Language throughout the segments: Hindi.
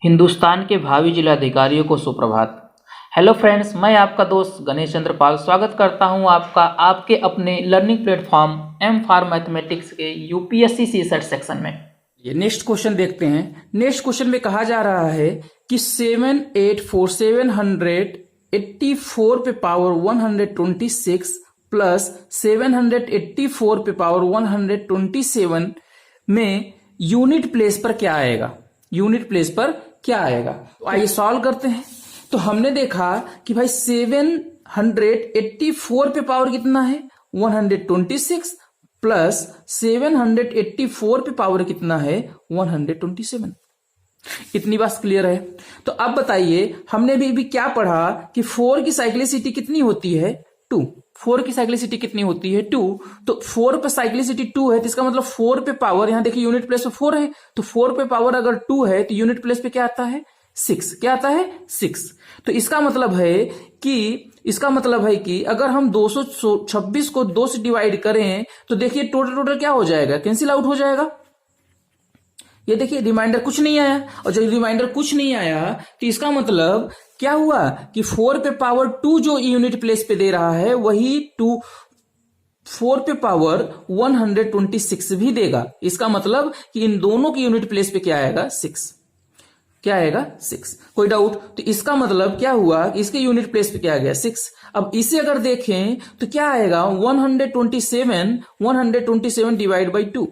हिंदुस्तान के भावी जिलाधिकारियों को सुप्रभात। हेलो फ्रेंड्स, मैं आपका दोस्त गणेश चंद्र पाल स्वागत करता हूं आपका आपके अपने learning platform M for mathematics के यूपीएससी सीसेट सेक्शन में। ये नेक्स्ट क्वेश्चन देखते हैं। नेक्स्ट क्वेश्चन में कहा जा रहा है कि 784 पे पावर 126 प्लस 784 पे पावर 127 में यूनिट प्लेस पर क्या आएगा। यूनिट प्लेस पर क्या आएगा, तो आइए सॉल्व करते हैं। तो हमने देखा कि भाई 784 पे पावर कितना है 126 प्लस 784 पे पावर कितना है 127। इतनी बात क्लियर है। तो अब बताइए, हमने भी क्या पढ़ा कि 4 की साइक्लिसिटी कितनी होती है 2। 4 की साइक्लिसिटी कितनी होती है 2। तो 4 पे साइक्लिसिटी 2 है, तो इसका मतलब 4 पे पावर, यहां देखिए यूनिट प्लेस पे 4 है, तो 4 पे पावर अगर 2 है तो यूनिट प्लेस पे क्या आता है 6। क्या आता है 6। तो इसका मतलब है कि अगर हम 226 को 2 से डिवाइड करें तो देखिए टोटल क्या हो जाएगा, कैंसिल आउट हो जाएगा। ये देखिए रिमाइंडर कुछ नहीं आया, और जब रिमाइंडर कुछ नहीं आया तो इसका मतलब क्या हुआ कि 4 पे पावर 2 जो यूनिट प्लेस पे दे रहा है वही 4 पे पावर 126 भी देगा। इसका मतलब कि इन दोनों की यूनिट प्लेस पे क्या आएगा 6। क्या आएगा 6। कोई डाउट? तो इसका मतलब क्या हुआ कि इसके यूनिट प्लेस पे क्या आ गया 6। अब इसे अगर देखें तो क्या आएगा 127 डिवाइड बाई 2,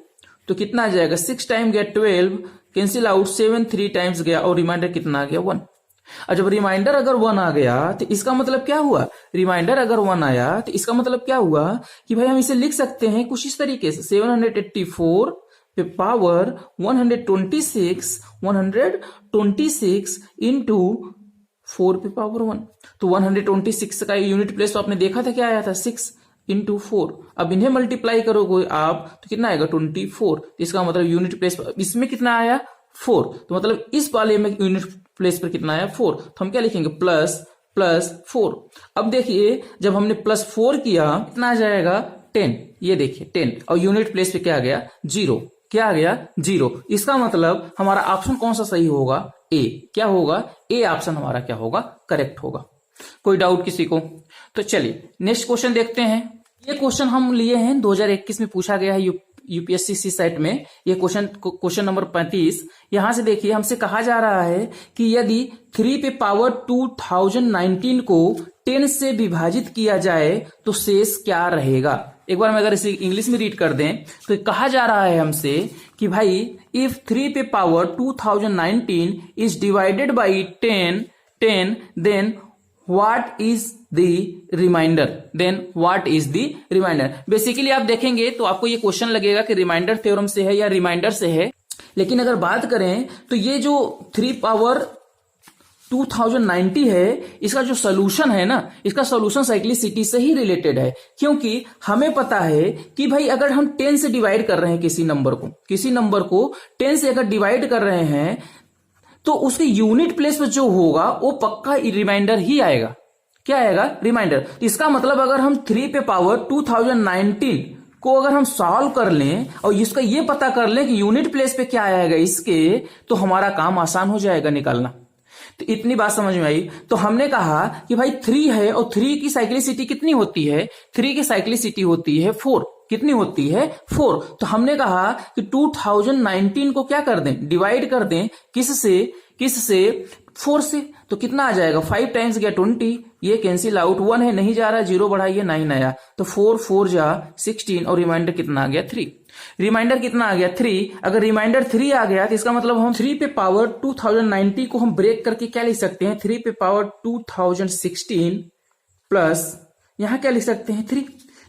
तो कितना आ जाएगा 6 टाइम गया 12, कैंसिल आउट 7 3 टाइम्स गया और रिमाइंडर कितना आ गया 1। और जब रिमाइंडर अगर 1 आ गया तो इसका मतलब क्या हुआ, रिमाइंडर अगर 1 आया तो इसका मतलब क्या हुआ कि भाई हम इसे लिख सकते हैं कुछ इस तरीके से 784 पे पावर 126 इंटू 4 पे पावर 1। तो 126 का यूनिट प्लेस तो आपने देखा था क्या आया था 6 इंटू 4। अब इन्हें मल्टीप्लाई करोगे आप तो कितना आएगा 24। इसका मतलब यूनिट प्लेस इसमें कितना आया 4, तो मतलब इस वाले में यूनिट प्लेस पर कितना आया 4। तो हम क्या लिखेंगे प्लस 4। अब देखिए जब हमने प्लस 4 किया कितना आ जाएगा 10। ये देखिए 10 और यूनिट प्लेस पे क्या आ गया 0। क्या आ गया 0। इसका मतलब हमारा ऑप्शन कौन सा सही होगा, ए। क्या होगा, ए ऑप्शन हमारा क्या होगा, करेक्ट होगा। कोई डाउट किसी को? तो चलिए नेक्स्ट क्वेश्चन देखते हैं। ये क्वेश्चन हम लिए हैं 2021 में पूछा गया है यूपीएससी सीसेट में। ये क्वेश्चन नंबर 35। यहां से देखिए हमसे कहा जा रहा है कि यदि 3 पे पावर 2019 को 10 से विभाजित किया जाए तो शेष क्या रहेगा। एक बार मैं अगर इसे इंग्लिश में रीड कर दें तो कहा जा रहा है हमसे कि भाई इफ 3 पे power 2019 is divided by 10 then what is remainder. Basically आप देखेंगे तो आपको ये क्वेश्चन लगेगा कि रिमाइंडर थ्योरम से है या रिमाइंडर से है, लेकिन अगर बात करें तो ये जो 3 पावर 2090 है इसका जो सोल्यूशन है ना, इसका सोल्यूशन साइक्लिसिटी से ही रिलेटेड है। क्योंकि हमें पता है कि भाई अगर हम 10 से डिवाइड कर रहे हैं किसी नंबर को 10 से अगर डिवाइड कर रहे हैं तो उसके यूनिट प्लेस पर जो होगा वो पक्का रिमाइंडर ही आएगा। क्या आएगा, रिमाइंडर। इसका मतलब अगर हम 3 पे पावर 2019 को अगर हम सॉल्व कर लें और इसका ये पता कर लें कि यूनिट प्लेस पे क्या आएगा इसके, तो हमारा काम आसान हो जाएगा निकालना। तो इतनी बात समझ में आई। तो हमने कहा कि भाई 3 है और 3 की साइक्लिसिटी कितनी होती है, 3 की साइक्लिसिटी होती है 4। कितनी होती है 4। तो हमने कहा कि 2019 को क्या कर दें, डिवाइड कर दें किससे 4 से। तो कितना आ जाएगा 5 टाइम्स गया 20, ये कैंसिल आउट, 1 है नहीं जा रहा, 0 बढ़ाइए 9 आया, तो 4 4 जा 16 और रिमाइंडर कितना आ गया 3। रिमाइंडर कितना आ गया 3। अगर रिमाइंडर 3 आ गया तो इसका मतलब हम 3 पे पावर 2090 को हम ब्रेक करके क्या लिख सकते हैं 3 पे पावर 2016 प्लस यहां क्या लिख सकते हैं 3।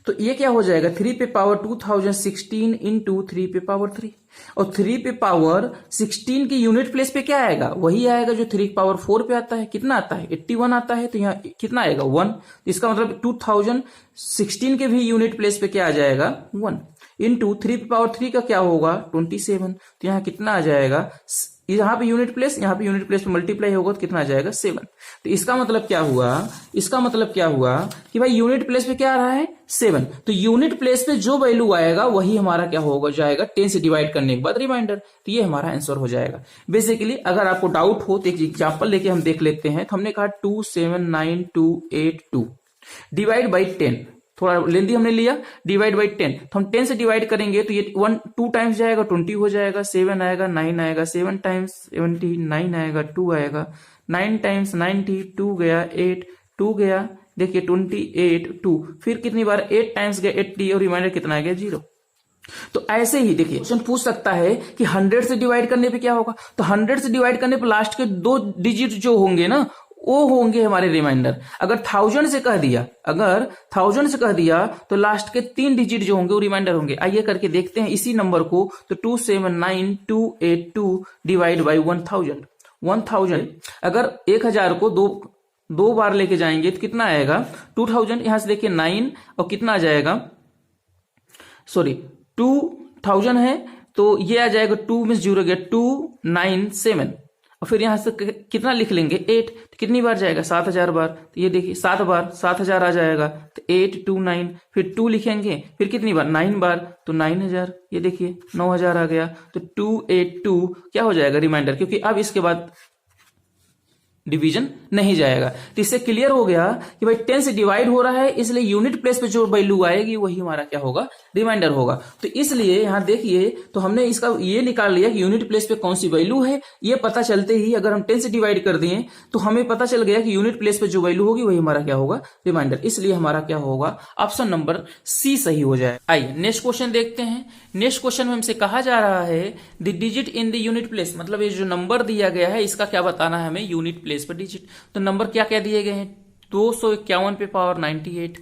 तो ये क्या हो जाएगा 3 पे पावर 2016 इंटू 3 पे पावर 3। और 3 पे पावर 16 की यूनिट प्लेस पे क्या आएगा, वही आएगा जो 3 पावर 4 पे आता है। कितना आता है 81 आता है, तो यहाँ कितना आएगा 1। इसका मतलब 2016 के भी यूनिट प्लेस पे क्या आ जाएगा 1 इंटू 3 पे पावर 3 का क्या होगा 27। तो यहाँ कितना आ जाएगा यहाँ पे यूनिट प्लेस, यहाँ पे यूनिट प्लेस पे मल्टीप्लाई होगा तो कितना आ जाएगा 7। तो इसका मतलब क्या हुआ, इसका मतलब क्या हुआ कि भाई यूनिट प्लेस पे क्या आ रहा है 7, तो यूनिट प्लेस पे जो वैल्यू आएगा वही हमारा क्या होगा जाएगा 10 से डिवाइड करने के बाद रिमाइंडर। तो ये हमारा आंसर हो जाएगा। बेसिकली अगर आपको डाउट हो तो एक एग्जाम्पल लेके हम देख लेते हैं। तो हमने कहा 27928 डिवाइड बाई 10, थोड़ा लेंथी हमने लिया, डिवाइड बाई 10, तो हम 10 से डिवाइड करेंगे तो ये 2 टाइम्स जाएगा 20 हो जाएगा, 7 आएगा, 9 आएगा, 7 टाइम्स 70, 9 आएगा, 2 आएगा, 9 टाइम्स 90, 2 गया, 8, 2 गया, देखिए 28, 2, फिर कितनी बार 8 टाइम्स गया 80 और रिमाइंडर कितना आ गया 0। तो ऐसे ही देखिए क्वेश्चन पूछ सकता है कि 100 से डिवाइड करने पे क्या होगा, तो 100 से डिवाइड करने पे लास्ट के 2 डिजिट जो होंगे ना वो होंगे हमारे रिमाइंडर। अगर 1000 से कह दिया, अगर 1000 से कह दिया तो लास्ट के 3 डिजिट जो होंगे वो रिमाइंडर होंगे। आइए करके देखते हैं इसी नंबर को। तो 279282 डिवाइड बाई 1000 अगर 1000 को दो बार लेके जाएंगे तो कितना आएगा 2000। यहां से देखिए 9 और कितना आ जाएगा, सॉरी 2000 है तो ये आ जाएगा 2 में 0 गया, 297 और फिर यहां से कितना लिख लेंगे 8, तो कितनी बार जाएगा 7000 बार। तो ये देखिए 7 बार 7000 आ जाएगा, तो 829, फिर 2 लिखेंगे, फिर कितनी बार 9 बार तो 9000, ये देखिए 9000 आ गया। तो 282 क्या हो जाएगा रिमाइंडर, क्योंकि अब इसके बाद डिवीजन नहीं जाएगा। तो इससे क्लियर हो गया कि भाई 10 से डिवाइड हो रहा है, इसलिए यूनिट प्लेस पे जो वैल्यू आएगी वही हमारा क्या होगा रिमाइंडर होगा। तो इसलिए यहां देखिए तो हमने इसका ये निकाल लिया कि यूनिट प्लेस पे कौन सी वैल्यू है। ये पता चलते ही अगर हम 10 से डिवाइड कर दिए तो हमें पता चल गया कि यूनिट प्लेस पे जो वैल्यू होगी वही हमारा क्या होगा रिमाइंडर। इसलिए हमारा क्या होगा ऑप्शन नंबर सी सही हो जाए। आइए नेक्स्ट क्वेश्चन देखते हैं। नेक्स्ट क्वेश्चन में हमसे कहा जा रहा है the digit in the unit place, मतलब ये जो नंबर दिया गया है इसका क्या बताना है हमें यूनिट प्लेस पर डिजिट। तो नंबर क्या क्या दिए गए हैं, 251 पे पावर 98,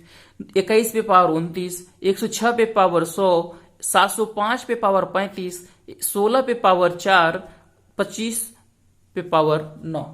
21 पे पावर 29, 106 पे पावर 100, 705 पे पावर 35, 16 पे पावर 4, 25 पे पावर 9।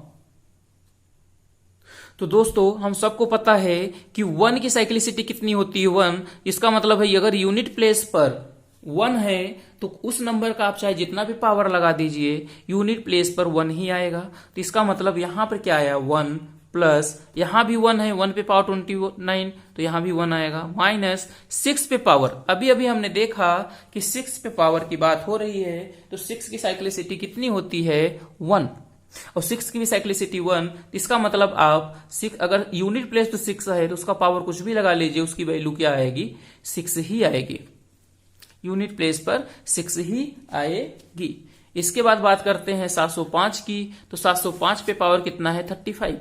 तो दोस्तों हम सबको पता है कि 1 की साइक्लिसिटी कितनी होती है 1। इसका मतलब है अगर यूनिट प्लेस पर 1 है तो उस नंबर का आप चाहे जितना भी पावर लगा दीजिए यूनिट प्लेस पर 1 ही आएगा। तो इसका मतलब यहां पर क्या आया 1 प्लस यहां भी 1 है, 1 पे पावर 29 तो यहां भी 1 आएगा, माइनस 6 पे पावर, अभी अभी हमने देखा कि 6 पे पावर की बात हो रही है तो 6 की साइक्लिसिटी कितनी होती है 1 और 6 की भी साइक्लिसिटी 1। इसका मतलब आप 6 अगर यूनिट प्लेस तो 6 है तो उसका पावर कुछ भी लगा लीजिए उसकी वैल्यू क्या आएगी 6 ही आएगी, यूनिट प्लेस पर 6 ही आएगी। इसके बाद बात करते हैं 705 की। तो 705 पे पावर कितना है 35,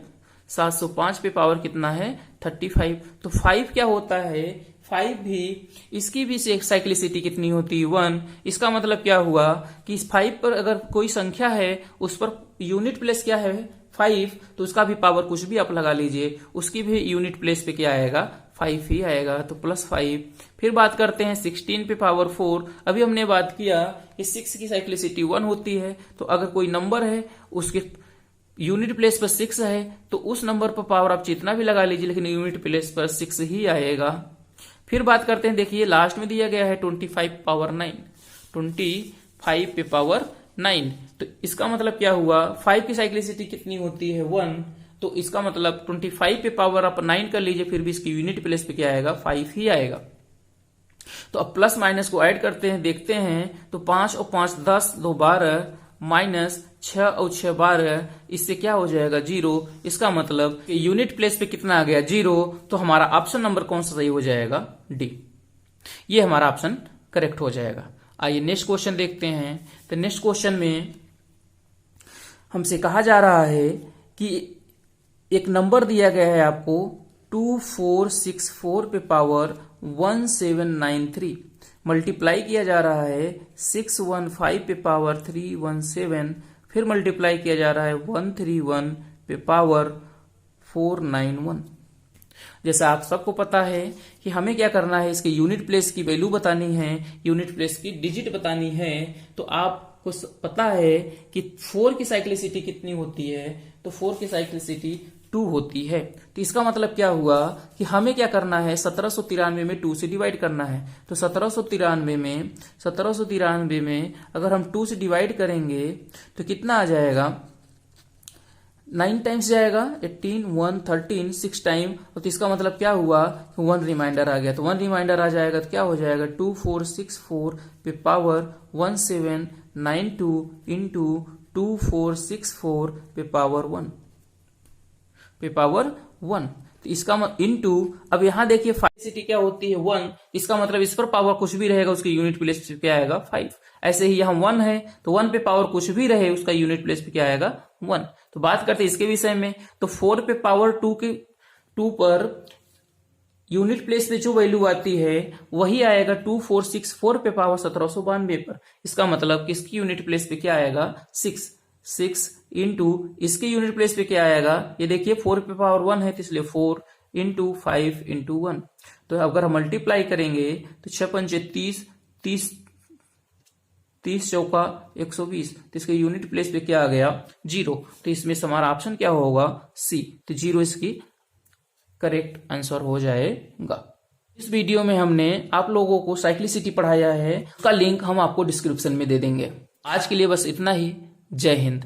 705 पे पावर कितना है 35। तो 5 क्या होता है 5 भी, इसकी भी साइक्लिसिटी कितनी होती है 1। इसका मतलब क्या हुआ कि इस 5 पर अगर कोई संख्या है उस पर यूनिट प्लेस क्या है 5 तो उसका भी पावर कुछ भी आप लगा लीजिए उसकी भी यूनिट प्लेस पे क्या आएगा 5 ही आएगा, तो +5। फिर बात करते हैं 16 पे पावर 4। अभी हमने बात किया कि 6 की साइक्लिसिटी 1 होती है, तो अगर कोई नंबर है उसके यूनिट प्लेस पर 6 है तो उस नंबर पर पावर आप जितना भी लगा लीजिए लेकिन यूनिट प्लेस पर 6 ही आएगा। फिर बात करते हैं, देखिए लास्ट में दिया गया है 25 पावर 9, 25 पे पावर 9। तो इसका मतलब क्या हुआ 5 की साइक्लिसिटी कितनी होती है 1, तो इसका मतलब 25 पे पावर आप 9 कर लीजिए फिर भी इसकी यूनिट प्लेस पे क्या आएगा 5 ही आएगा। तो अब प्लस माइनस को ऐड करते हैं, देखते हैं तो 5 और 5 10, 2 12, माइनस 6 और 6 12, इससे क्या हो जाएगा 0। इसका मतलब यूनिट प्लेस पे कितना आ गया 0। तो हमारा ऑप्शन नंबर कौन सा सही हो जाएगा डी, ये हमारा ऑप्शन करेक्ट हो जाएगा। आइए नेक्स्ट क्वेश्चन देखते हैं। तो नेक्स्ट क्वेश्चन में हमसे कहा जा रहा है कि एक नंबर दिया गया है आपको 2464 पे पावर 1793 मल्टीप्लाई किया जा रहा है 615 पे पावर 317, फिर मल्टीप्लाई किया जा रहा है 131 पे पावर 491। जैसा आप सबको पता है कि हमें क्या करना है इसके यूनिट प्लेस की वैल्यू बतानी है, यूनिट प्लेस की डिजिट बतानी है। तो आपको पता है कि 4 की साइक्लिसिटी कितनी होती है, तो 4 की साइक्लिसिटी 2 होती है। तो इसका मतलब क्या हुआ कि हमें क्या करना है, 1793 में 2 से डिवाइड करना है। तो 1793 में अगर हम 2 से डिवाइड करेंगे तो कितना आ जाएगा, 9 टाइम्स जाएगा, 18 1 13 6 टाइम। तो इसका मतलब क्या हुआ, 1 रिमाइंडर आ गया। तो 1 रिमाइंडर आ जाएगा तो क्या हो जाएगा, 2464 पे पावर 1792 इंटू 2464 पे पावर 1 तो इसका इंटू, अब यहां देखिए 5 क्या होती है 1, इसका मतलब इस पर पावर कुछ भी रहेगा उसके यूनिट प्लेस पे क्या आएगा 5। ऐसे ही यहाँ 1 है तो 1 पे पावर कुछ भी रहे उसका यूनिट प्लेस पे क्या आएगा 1। तो बात करते हैं इसके विषय में, तो 4 पे पावर 2 पर यूनिट प्लेस पे जो वैल्यू आती है वही आएगा 2464 पे पावर 1792 पर। इसका मतलब कि इसकी यूनिट प्लेस पे क्या आएगा 6 इंटू इसके यूनिट प्लेस पे क्या आएगा, ये देखिए 4 पे पावर 1 है तो इसलिए 4 इंटू 5 इंटू 1। तो अगर हम मल्टीप्लाई करेंगे तो 6 पंचे 30 चौका 120, तो इसके यूनिट प्लेस पे क्या आ गया 0। तो इसमें से हमारा ऑप्शन क्या होगा सी, तो 0 इसकी करेक्ट आंसर हो जाएगा। इस वीडियो में हमने आप लोगों को साइक्लिसिटी पढ़ाया है, उसका लिंक हम आपको डिस्क्रिप्शन में दे देंगे। आज के लिए बस इतना ही। जय हिंद।